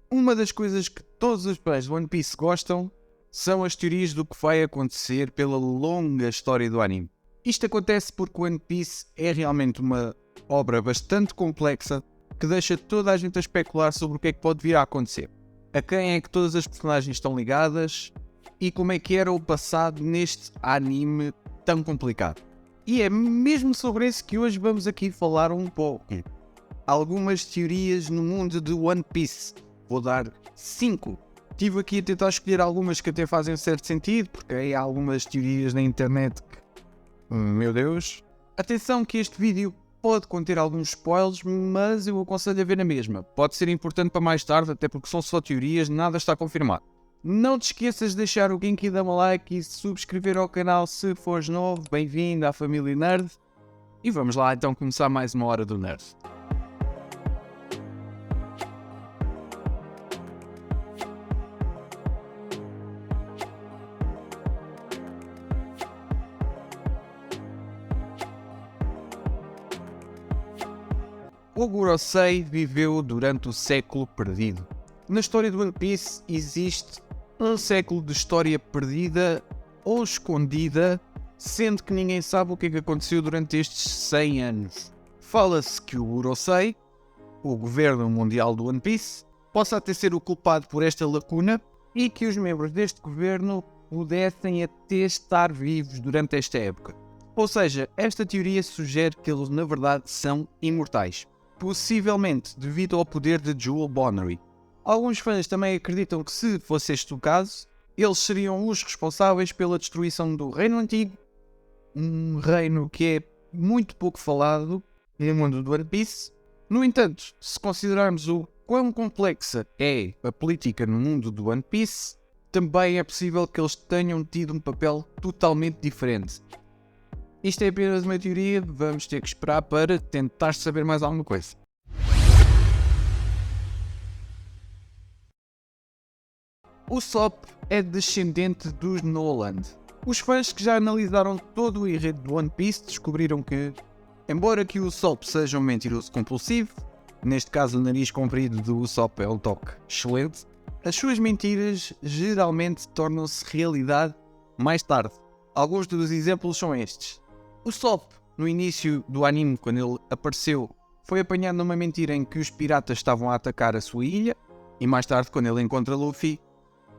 Uma das coisas que todos os fãs de One Piece gostam são as teorias do que vai acontecer pela longa história do anime. Isto acontece porque One Piece é realmente uma obra bastante complexa que deixa toda a gente a especular sobre o que é que pode vir a acontecer. A quem é que todas as personagens estão ligadas e como é que era o passado neste anime tão complicado. E é mesmo sobre isso que hoje vamos aqui falar um pouco. Algumas teorias no mundo de One Piece. Vou dar 5. Estive aqui a tentar escolher algumas que até fazem certo sentido, porque há algumas teorias na internet que... Meu Deus. Atenção que este vídeo pode conter alguns spoilers, mas eu aconselho a ver na mesma. Pode ser importante para mais tarde, até porque são só teorias, nada está confirmado. Não te esqueças de deixar o link e dar um like e subscrever ao canal se fores novo. Bem-vindo à família Nerd. E vamos lá então começar mais uma hora do Nerd. O Gorosei viveu durante o século perdido. Na história do One Piece existe um século de história perdida ou escondida, sendo que ninguém sabe o que é que aconteceu durante estes 100 anos. Fala-se que o Gorosei, o governo mundial do One Piece, possa até ser o culpado por esta lacuna e que os membros deste governo pudessem até estar vivos durante esta época. Ou seja, esta teoria sugere que eles na verdade são imortais. Possivelmente devido ao poder de Jewel Bonnery. Alguns fãs também acreditam que, se fosse este o caso, eles seriam os responsáveis pela destruição do Reino Antigo, um reino que é muito pouco falado no mundo do One Piece. No entanto, se considerarmos o quão complexa é a política no mundo do One Piece, também é possível que eles tenham tido um papel totalmente diferente. Isto é apenas uma teoria, vamos ter que esperar para tentar saber mais alguma coisa. O Sop é descendente dos Noland. Os fãs que já analisaram todo o enredo do One Piece descobriram que, embora que o Sop seja um mentiroso compulsivo, neste caso o nariz comprido do Usopp é um toque excelente, as suas mentiras geralmente tornam-se realidade mais tarde. Alguns dos exemplos são estes. O Usopp, no início do anime, quando ele apareceu, foi apanhado numa mentira em que os piratas estavam a atacar a sua ilha, e mais tarde, quando ele encontra Luffy,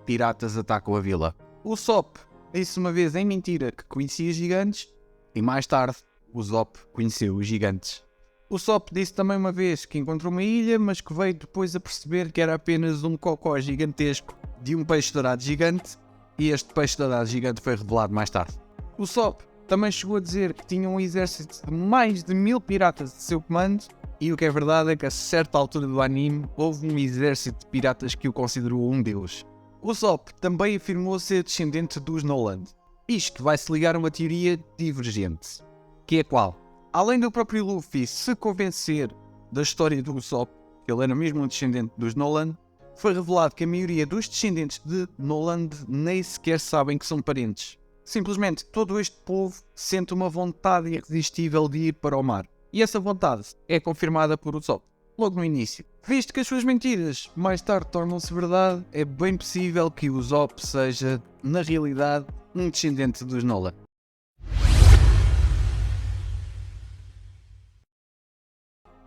piratas atacam a vila. O Usopp disse uma vez em mentira que conhecia gigantes, e mais tarde, o Usopp conheceu os gigantes. O Usopp disse também uma vez que encontrou uma ilha, mas que veio depois a perceber que era apenas um cocó gigantesco de um peixe dourado gigante, e este peixe dourado gigante foi revelado mais tarde. O Usopp também chegou a dizer que tinha um exército de mais de 1000 piratas de seu comando, e o que é verdade é que a certa altura do anime houve um exército de piratas que o considerou um deus. O Usopp também afirmou ser descendente dos Noland. Isto vai-se ligar a uma teoria divergente, que é qual? Além do próprio Luffy se convencer da história do Usopp, que ele era mesmo um descendente dos Noland, foi revelado que a maioria dos descendentes de Noland nem sequer sabem que são parentes. Simplesmente todo este povo sente uma vontade irresistível de ir para o mar. E essa vontade é confirmada por Usopp, logo no início. Visto que as suas mentiras mais tarde tornam-se verdade, é bem possível que o Usopp seja, na realidade, um descendente dos Noland.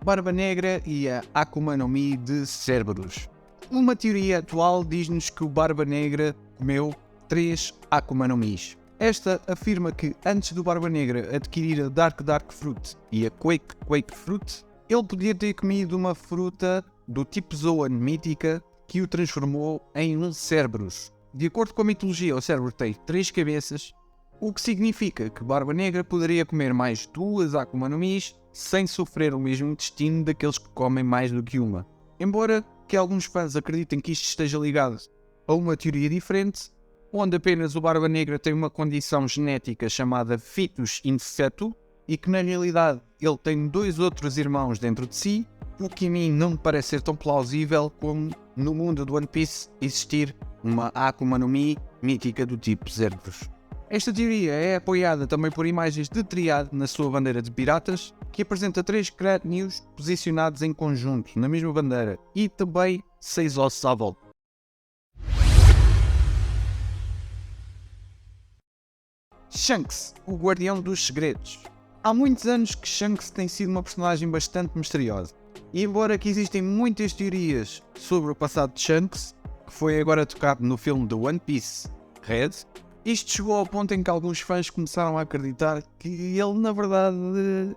Barba Negra e a Akuma no Mi de Cerberus. Uma teoria atual diz-nos que o Barba Negra comeu 3 Akuma no Mis. Esta afirma que antes do Barba Negra adquirir a Dark Fruit e a Quake Fruit, ele podia ter comido uma fruta do tipo Zoan mítica que o transformou em um Cerberus. De acordo com a mitologia, o Cerberus tem 3 cabeças, o que significa que Barba Negra poderia comer mais 2 Akuma no Mis sem sofrer o mesmo destino daqueles que comem mais do que uma. Embora que alguns fãs acreditem que isto esteja ligado a uma teoria diferente, onde apenas o Barba Negra tem uma condição genética chamada Fetus in Fetu, e que na realidade ele tem 2 outros irmãos dentro de si, o que a mim não me parece ser tão plausível como no mundo do One Piece existir uma Akuma no Mi mítica do tipo Cerberus. Esta teoria é apoiada também por imagens de Triad na sua bandeira de piratas, que apresenta 3 crânios posicionados em conjunto, na mesma bandeira, e também 6 ossos à volta. Shanks, o Guardião dos Segredos. Há muitos anos que Shanks tem sido uma personagem bastante misteriosa. E embora que existem muitas teorias sobre o passado de Shanks, que foi agora tocado no filme The One Piece Red, isto chegou ao ponto em que alguns fãs começaram a acreditar que ele na verdade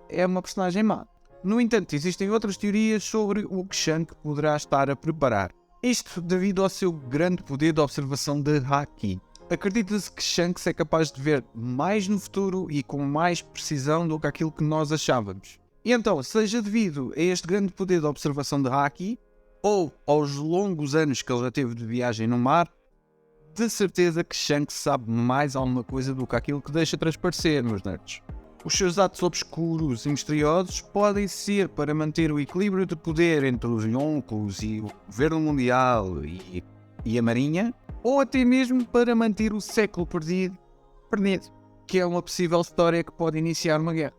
é uma personagem má. No entanto, existem outras teorias sobre o que Shanks poderá estar a preparar. Isto devido ao seu grande poder de observação de Haki. Acredita-se que Shanks é capaz de ver mais no futuro e com mais precisão do que aquilo que nós achávamos. E então, seja devido a este grande poder de observação de Haki, ou aos longos anos que ele já teve de viagem no mar, de certeza que Shanks sabe mais alguma coisa do que aquilo que deixa transparecer, meus nerds. Os seus atos obscuros e misteriosos podem ser para manter o equilíbrio de poder entre os Yonkos e o governo mundial e a marinha, ou até mesmo para manter o século perdido, que é uma possível história que pode iniciar uma guerra.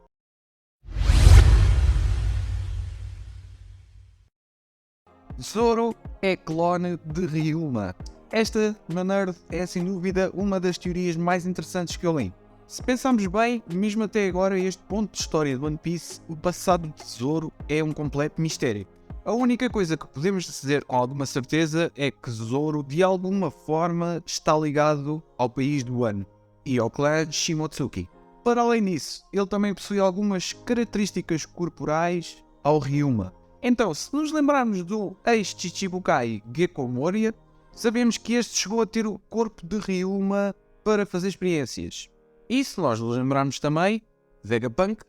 Zoro é clone de Ryuma. Esta, meu nerd, é sem dúvida uma das teorias mais interessantes que eu li. Se pensarmos bem, mesmo até agora, este ponto de história de One Piece, o passado de Zoro é um completo mistério. A única coisa que podemos dizer com alguma certeza é que Zoro, de alguma forma, está ligado ao país do Wano e ao clã Shimotsuki. Para além disso, ele também possui algumas características corporais ao Ryuma. Então, se nos lembrarmos do ex-Chichibukai Gekko Moria, sabemos que este chegou a ter o corpo de Ryuma para fazer experiências. E se nós nos lembrarmos também, Vegapunk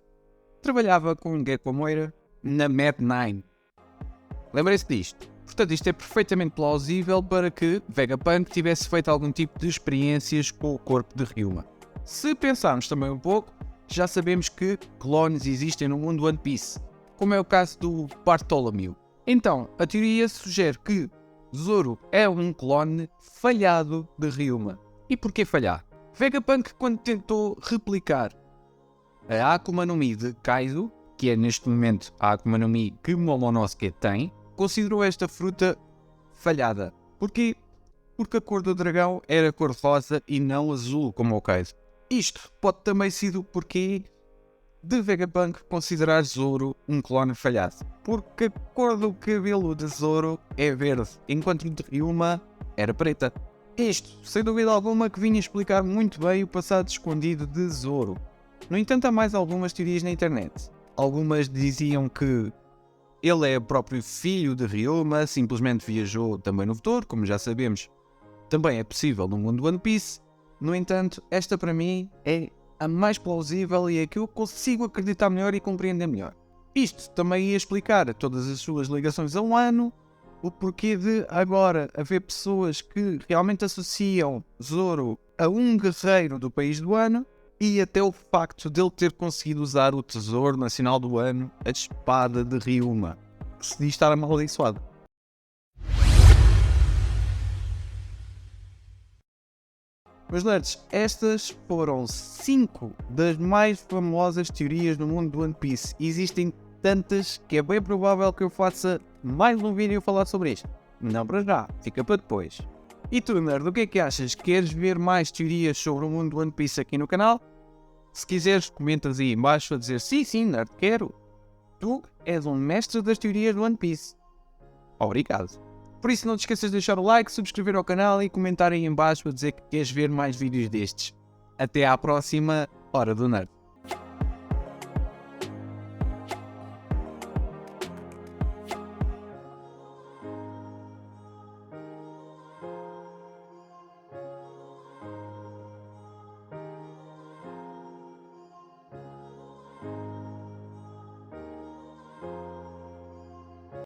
trabalhava com Gekko Moria na Mad Nine. Lembrem-se disto. Portanto, isto é perfeitamente plausível para que Vegapunk tivesse feito algum tipo de experiências com o corpo de Ryuma. Se pensarmos também um pouco, já sabemos que clones existem no mundo One Piece, como é o caso do Bartholomew. Então, a teoria sugere que Zoro é um clone falhado de Ryuma. E porquê falhar? Vegapunk, quando tentou replicar a Akuma no Mi de Kaido, que é neste momento a Akuma no Mi que Momonosuke tem, considerou esta fruta falhada. Porquê? Porque a cor do dragão era cor rosa e não azul como o Kaido. Isto pode também ser o porquê de Vegapunk considerar Zoro um clone falhado. Porque a cor do cabelo de Zoro é verde, enquanto o de Ryuma era preta. Isto, sem dúvida alguma, que vinha explicar muito bem o passado escondido de Zoro. No entanto, há mais algumas teorias na internet. Algumas diziam que ele é o próprio filho de Ryuma, simplesmente viajou também no futuro, como já sabemos, também é possível no mundo One Piece. No entanto, esta para mim é a mais plausível e é a que eu consigo acreditar melhor e compreender melhor. Isto também ia explicar todas as suas ligações a Wano, o porquê de agora haver pessoas que realmente associam Zoro a um guerreiro do país do Wano, e até o facto de ele ter conseguido usar o tesouro nacional do Wano, a espada de Ryuma, que se diz estar amaldiçoado. Meus nerds, estas foram 5 das mais famosas teorias no mundo do One Piece. Existem tantas que é bem provável que eu faça mais um vídeo a falar sobre isto. Não para já, fica para depois. E tu, nerd, o que é que achas? Queres ver mais teorias sobre o mundo do One Piece aqui no canal? Se quiseres, comentas aí em baixo a dizer sim, nerd, quero. Tu és um mestre das teorias do One Piece. Obrigado. Por isso não te esqueças de deixar o like, subscrever ao canal e comentar aí em baixo a dizer que queres ver mais vídeos destes. Até à próxima Hora do Nerd.